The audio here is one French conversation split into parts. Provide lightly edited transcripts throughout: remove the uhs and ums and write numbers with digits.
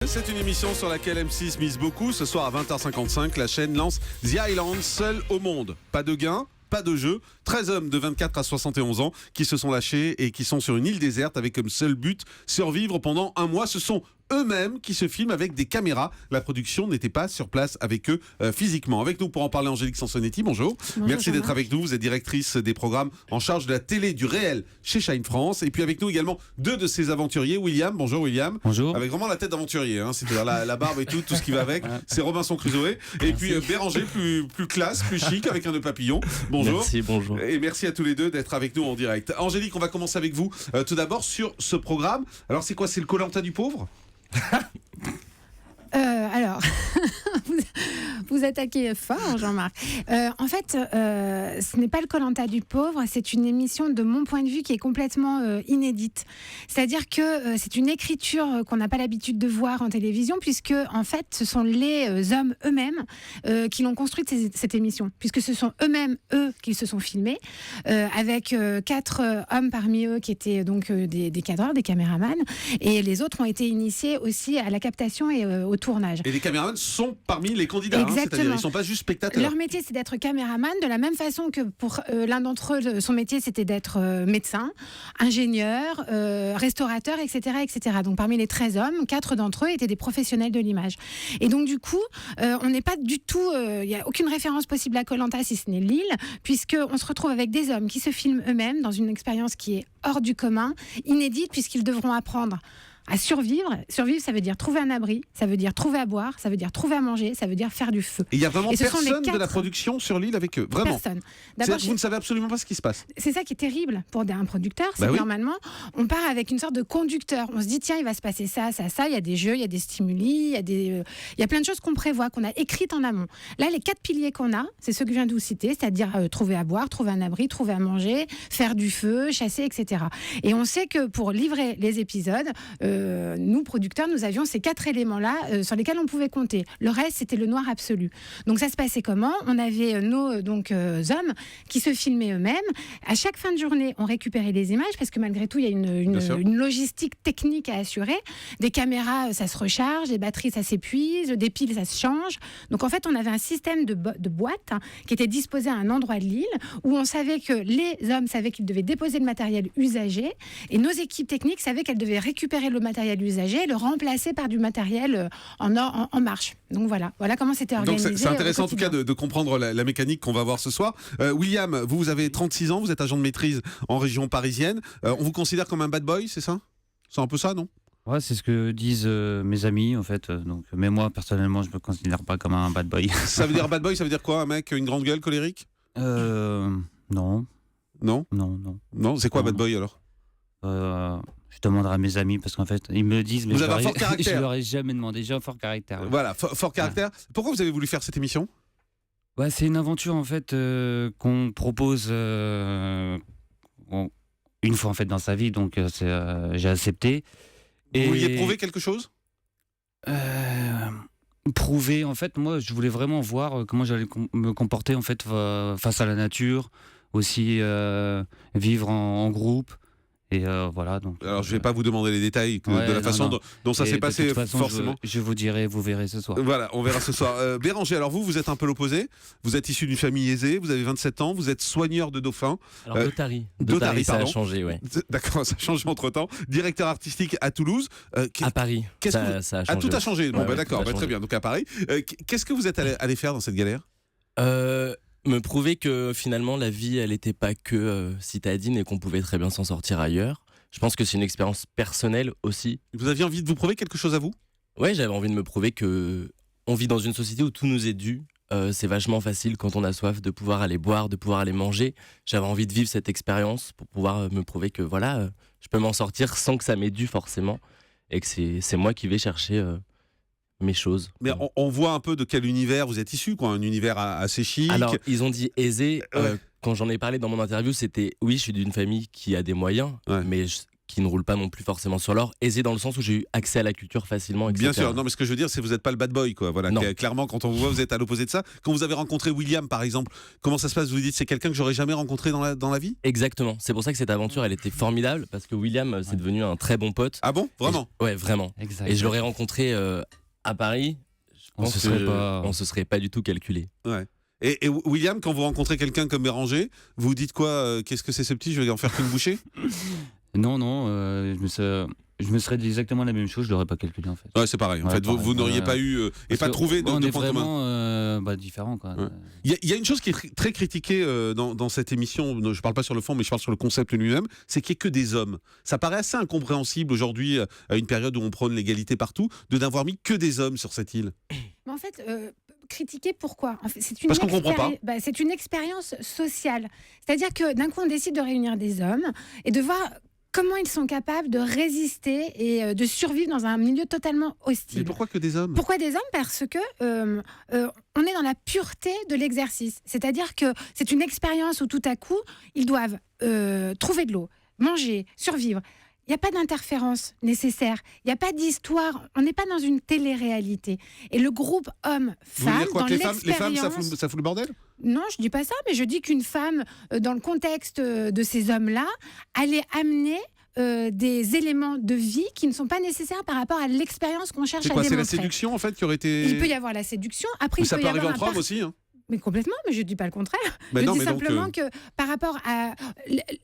C'est une émission sur laquelle M6 mise beaucoup. Ce soir à 20h55, la chaîne lance The Island, seul au monde. Pas de gain, pas de jeu. 13 hommes de 24 à 71 ans qui se sont lâchés et qui sont sur une île déserte avec comme seul but survivre pendant un mois. Ce sont eux-mêmes qui se filment avec des caméras. La production n'était pas sur place avec eux physiquement. Avec nous pour en parler, Angélique Sansonetti, bonjour. Merci d'être avec nous. Vous êtes directrice des programmes en charge de la télé du réel chez Shine France. Et puis avec nous également deux de ces aventuriers. William, bonjour William. Bonjour. Avec vraiment la tête d'aventurier, hein, c'est-à-dire la barbe et tout ce qui va avec. C'est Robinson Crusoe. Et puis Béranger, plus classe, plus chic, avec un nœud papillon. Bonjour. Merci, bonjour. Et merci à tous les deux d'être avec nous en direct. Angélique, on va commencer avec vous. Tout d'abord sur ce programme. Alors c'est quoi, c'est le Koh-Lanta du pauvre? Alors, vous attaquez fort, Jean-Marc. En fait, ce n'est pas le Koh-Lanta du pauvre, c'est une émission, de mon point de vue, qui est complètement inédite. C'est-à-dire que c'est une écriture qu'on n'a pas l'habitude de voir en télévision, puisque, en fait, ce sont les hommes eux-mêmes qui l'ont construite, cette émission, puisque ce sont eux-mêmes, qui se sont filmés, avec 4 hommes parmi eux qui étaient donc des cadreurs, des caméramans, et les autres ont été initiés aussi à la captation et au tournage. Et les caméramans sont parmi les candidats, c'est-à-dire ils ne sont pas juste spectateurs. Leur métier, c'est d'être caméraman, de la même façon que pour l'un d'entre eux, son métier, c'était d'être médecin, ingénieur, restaurateur, etc., etc. Donc parmi les 13 hommes, 4 d'entre eux étaient des professionnels de l'image. Et donc du coup, on n'est pas du tout... Il n'y a aucune référence possible à Koh-Lanta, si ce n'est l'île, puisqu'on se retrouve avec des hommes qui se filment eux-mêmes dans une expérience qui est hors du commun, inédite, puisqu'ils devront apprendre à survivre. Survivre, ça veut dire trouver un abri, ça veut dire trouver à boire, ça veut dire trouver à manger, ça veut dire faire du feu. Et il n'y a vraiment personne de la production sur l'île avec eux, vraiment. Personne. D'abord, vous ne savez absolument pas ce qui se passe. C'est ça qui est terrible pour un producteur, c'est que normalement, on part avec une sorte de conducteur. On se dit, tiens, il va se passer ça, ça, ça. Il y a des jeux, il y a des stimuli, il y a plein de choses qu'on prévoit, qu'on a écrites en amont. Là, les 4 piliers qu'on a, c'est ceux que je viens de vous citer, c'est-à-dire trouver à boire, trouver un abri, trouver à manger, faire du feu, chasser, etc. Et on sait que pour livrer les épisodes, nous, producteurs, nous avions ces 4 éléments-là sur lesquels on pouvait compter. Le reste, c'était le noir absolu. Donc ça se passait comment? On avait nos hommes qui se filmaient eux-mêmes. À chaque fin de journée, on récupérait les images parce que malgré tout, il y a une logistique technique à assurer. Des caméras, ça se recharge, des batteries, ça s'épuise, des piles, ça se change. Donc en fait, on avait un système de boîtes qui était disposé à un endroit de l'île où on savait que les hommes savaient qu'ils devaient déposer le matériel usagé et nos équipes techniques savaient qu'elles devaient récupérer le matériel usagé et le remplacer par du matériel en marche. Donc voilà comment c'était organisé. Donc c'est intéressant en tout cas de comprendre la mécanique qu'on va voir ce soir. William, vous avez 36 ans, vous êtes agent de maîtrise en région parisienne. On vous considère comme un bad boy, c'est ça? C'est un peu ça, non? Ouais, c'est ce que disent mes amis en fait. Donc, mais moi personnellement, je me considère pas comme un bad boy. Ça veut dire bad boy, ça veut dire quoi? Un mec, une grande gueule, colérique? Non. Non, c'est quoi bad boy alors? Je demanderai à mes amis parce qu'en fait, ils me le disent, mais vous avez un fort caractère. Je leur ai jamais demandé. J'ai un fort caractère. Ouais. Voilà, fort caractère. Pourquoi vous avez voulu faire cette émission? C'est une aventure en fait qu'on propose une fois en fait dans sa vie, donc j'ai accepté. Vous vouliez prouver quelque chose? Prouver, en fait, moi, je voulais vraiment voir comment j'allais me comporter en fait face à la nature, aussi vivre en groupe. Et voilà, donc. Alors, je ne vais pas vous demander les détails de la façon dont ça s'est passé, de toute façon, forcément. Je vous dirai, vous verrez ce soir. Voilà, on verra ce soir. Béranger, alors vous êtes un peu l'opposé. Vous êtes issu d'une famille aisée, vous avez 27 ans, vous êtes soigneur de dauphins. Alors, d'otarie. D'otarie, ça a changé, ouais. D'accord, ça a changé entre-temps. Directeur artistique à Toulouse. À Paris, ça a changé. Ah, tout a changé. Bon, d'accord, très changé. bien. Donc à Paris. Qu'est-ce que vous êtes allé faire dans cette galère? Me prouver que finalement, la vie, elle n'était pas que citadine et qu'on pouvait très bien s'en sortir ailleurs. Je pense que c'est une expérience personnelle aussi. Vous aviez envie de vous prouver quelque chose à vous? Ouais, j'avais envie de me prouver que on vit dans une société où tout nous est dû. C'est vachement facile quand on a soif de pouvoir aller boire, de pouvoir aller manger. J'avais envie de vivre cette expérience pour pouvoir me prouver que voilà, je peux m'en sortir sans que ça m'ait dû forcément et que c'est moi qui vais chercher mes choses. Mais on voit un peu de quel univers vous êtes issu, quoi, un univers assez chic. Alors, ils ont dit aisé. Quand j'en ai parlé dans mon interview, c'était oui, je suis d'une famille qui a des moyens, mais qui ne roulent pas non plus forcément sur l'or. Aisé dans le sens où j'ai eu accès à la culture facilement, etc. Bien sûr, non mais ce que je veux dire c'est que vous n'êtes pas le bad boy quoi. Voilà, clairement quand on vous voit vous êtes à l'opposé de ça. Quand vous avez rencontré William par exemple, comment ça se passe? Vous vous dites c'est quelqu'un que j'aurais jamais rencontré dans la vie? Exactement, c'est pour ça que cette aventure elle était formidable parce que William c'est devenu un très bon pote. Ah bon? Vraiment? Ouais, vraiment. Exact. Et je l'aurais rencontré à Paris, On se serait pas du tout calculé. Ouais. Et William, quand vous rencontrez quelqu'un comme Béranger, vous dites quoi? Qu'est-ce que c'est ce petit? Je vais en faire qu'une bouchée? Non, je me serais dit exactement la même chose, je l'aurais pas calculé en fait. Ouais, c'est pareil. En fait, vous n'auriez pas eu et pas trouvé de on est point commun. vraiment différents quoi. Ouais. Il y a une chose qui est très critiquée dans cette émission. Je parle pas sur le fond, mais je parle sur le concept lui-même. C'est qu'il n'y ait que des hommes. Ça paraît assez incompréhensible aujourd'hui, à une période où on prône l'égalité partout, de n'avoir mis que des hommes sur cette île. Mais en fait, critiquer pourquoi? En fait, Parce qu'on comprend pas. C'est une expérience sociale. C'est-à-dire que d'un coup, on décide de réunir des hommes et de voir comment ils sont capables de résister et de survivre dans un milieu totalement hostile. Mais pourquoi que des hommes? Pourquoi des hommes? Parce que on est dans la pureté de l'exercice. C'est-à-dire que c'est une expérience où tout à coup, ils doivent trouver de l'eau, manger, survivre. Il n'y a pas d'interférence nécessaire, il n'y a pas d'histoire, on n'est pas dans une télé-réalité. Et le groupe homme-femme, dans l'expérience... Les femmes, ça fout le bordel? Non, je ne dis pas ça, mais je dis qu'une femme, dans le contexte de ces hommes-là, allait amener des éléments de vie qui ne sont pas nécessaires par rapport à l'expérience qu'on cherche à démontrer. C'est la séduction en fait qui aurait été... Il peut y avoir la séduction, après ça peut arriver entre hommes aussi hein. Mais complètement, mais je ne dis pas le contraire. Mais je dis simplement que par rapport à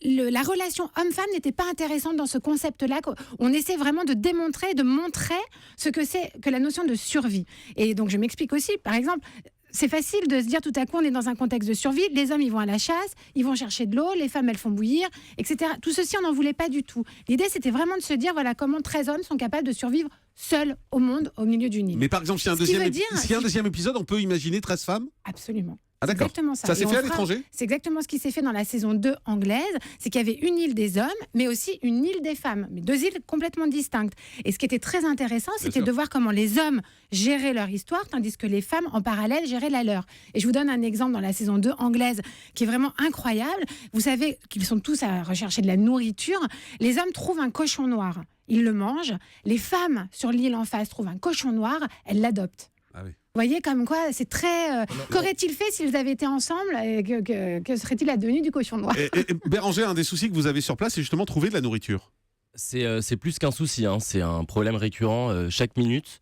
la relation homme-femme n'était pas intéressante dans ce concept-là. On essaie vraiment de démontrer, de montrer ce que c'est que la notion de survie. Et donc je m'explique aussi, par exemple, c'est facile de se dire tout à coup on est dans un contexte de survie, les hommes ils vont à la chasse, ils vont chercher de l'eau, les femmes elles font bouillir, etc. Tout ceci on n'en voulait pas du tout. L'idée c'était vraiment de se dire voilà comment 13 hommes sont capables de survivre seuls au monde au milieu d'une île. Mais par exemple s'il y a un deuxième épisode on peut imaginer 13 femmes? Absolument. Ah d'accord. Exactement ça. Ça s'est fait à l'étranger? C'est exactement ce qui s'est fait dans la saison 2 anglaise. C'est qu'il y avait une île des hommes, mais aussi une île des femmes. Mais deux îles complètement distinctes. Et ce qui était très intéressant, c'était de voir comment les hommes géraient leur histoire, tandis que les femmes, en parallèle, géraient la leur. Et je vous donne un exemple dans la saison 2 anglaise qui est vraiment incroyable. Vous savez qu'ils sont tous à rechercher de la nourriture. Les hommes trouvent un cochon noir. Ils le mangent. Les femmes sur l'île en face trouvent un cochon noir. Elles l'adoptent. Ah oui. Vous voyez comme quoi c'est très... Qu'aurait-il fait s'ils avaient été ensemble? Que serait-il advenu du cochon noir? Et Béranger, un des soucis que vous avez sur place, c'est justement trouver de la nourriture. C'est plus qu'un souci, hein. C'est un problème récurrent chaque minute.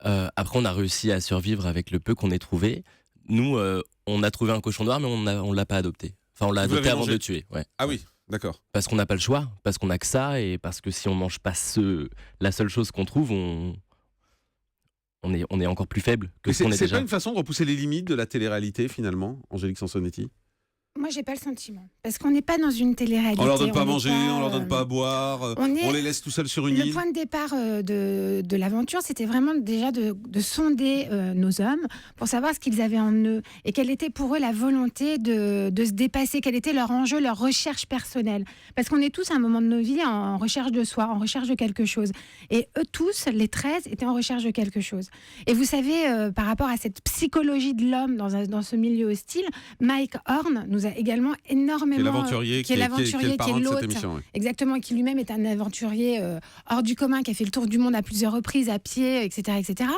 Après, on a réussi à survivre avec le peu qu'on ait trouvé. Nous, on a trouvé un cochon noir, mais on ne l'a pas adopté. Enfin, on l'a adopté avant de le tuer. Ouais. Ah oui, d'accord. Parce qu'on n'a pas le choix, parce qu'on n'a que ça, et parce que si on ne mange pas la seule chose qu'on trouve, on est encore plus faible que ce qu'on est déjà. C'est pas une façon de repousser les limites de la télé-réalité finalement, Angélique Sansonetti? Moi, j'ai pas le sentiment. Parce qu'on n'est pas dans une télé-réalité. On leur donne pas à manger, on leur donne pas à boire, on les laisse tout seuls sur une île. Le point de départ de l'aventure, c'était vraiment déjà de sonder nos hommes pour savoir ce qu'ils avaient en eux et quelle était pour eux la volonté de se dépasser, quel était leur enjeu, leur recherche personnelle. Parce qu'on est tous à un moment de nos vies en recherche de soi, en recherche de quelque chose. Et eux tous, les 13, étaient en recherche de quelque chose. Et vous savez, par rapport à cette psychologie de l'homme dans ce milieu hostile, Mike Horn nous a également énormément... Qui est le l'autre, émission, exactement, qui lui-même est un aventurier hors du commun, qui a fait le tour du monde à plusieurs reprises, à pied, etc., etc.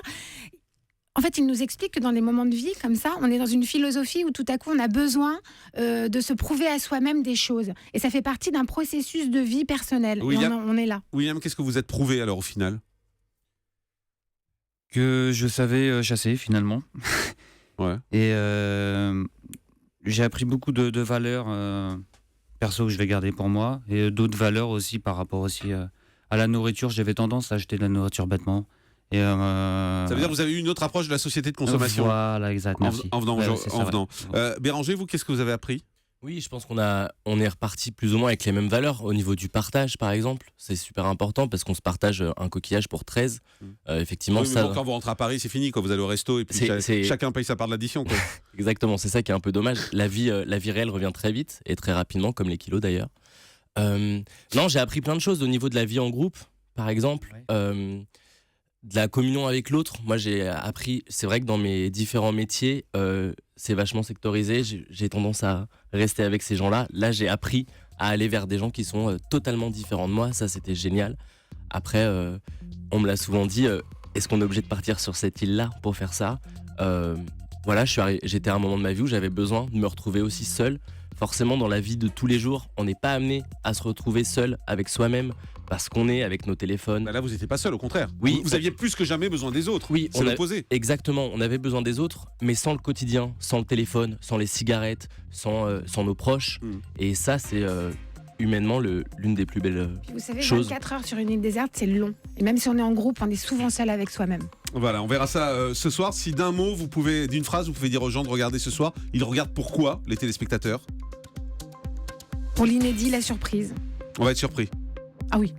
En fait, il nous explique que dans des moments de vie comme ça, on est dans une philosophie où tout à coup, on a besoin de se prouver à soi-même des choses. Et ça fait partie d'un processus de vie personnel. William, et on est là. William, qu'est-ce que vous êtes prouvé alors au final? Que je savais chasser finalement. Ouais. Et j'ai appris beaucoup de valeurs perso que je vais garder pour moi et d'autres valeurs aussi par rapport aussi à la nourriture. J'avais tendance à acheter de la nourriture bêtement. Et, ça veut dire que vous avez eu une autre approche de la société de consommation. Voilà, exact. Merci. En venant. Béranger, vous, qu'est-ce que vous avez appris? Oui, je pense qu'on est reparti plus ou moins avec les mêmes valeurs au niveau du partage, par exemple. C'est super important parce qu'on se partage un coquillage pour 13. Effectivement, oui, mais bon, quand vous rentrez à Paris, c'est fini. Quand vous allez au resto et puis chacun paye sa part de l'addition. Exactement, c'est ça qui est un peu dommage. La vie réelle revient très vite et très rapidement, comme les kilos d'ailleurs. Non, j'ai appris plein de choses au niveau de la vie en groupe, par exemple. Ouais. De la communion avec l'autre. Moi, j'ai appris, c'est vrai que dans mes différents métiers, c'est vachement sectorisé. J'ai tendance à rester avec ces gens-là. Là, j'ai appris à aller vers des gens qui sont totalement différents de moi. Ça, c'était génial. Après, on me l'a souvent dit, est-ce qu'on est obligé de partir sur cette île-là pour faire ça ? Voilà, j'étais à un moment de ma vie où j'avais besoin de me retrouver aussi seul. Forcément, dans la vie de tous les jours, on n'est pas amené à se retrouver seul avec soi-même parce qu'on est avec nos téléphones. Là, vous n'étiez pas seul, au contraire. Oui, vous aviez plus que jamais besoin des autres. Oui, c'est l'opposé. Exactement, on avait besoin des autres, mais sans le quotidien, sans le téléphone, sans les cigarettes, sans nos proches. Et ça, c'est humainement l'une des plus belles vous savez, choses. 24 heures sur une île déserte, c'est long. Et même si on est en groupe, on est souvent seul avec soi-même. Voilà, on verra ça ce soir. Si d'une phrase, vous pouvez dire aux gens de regarder ce soir. Ils regardent pourquoi, les téléspectateurs ? Pour l'inédit, la surprise. On va être surpris. Ah oui.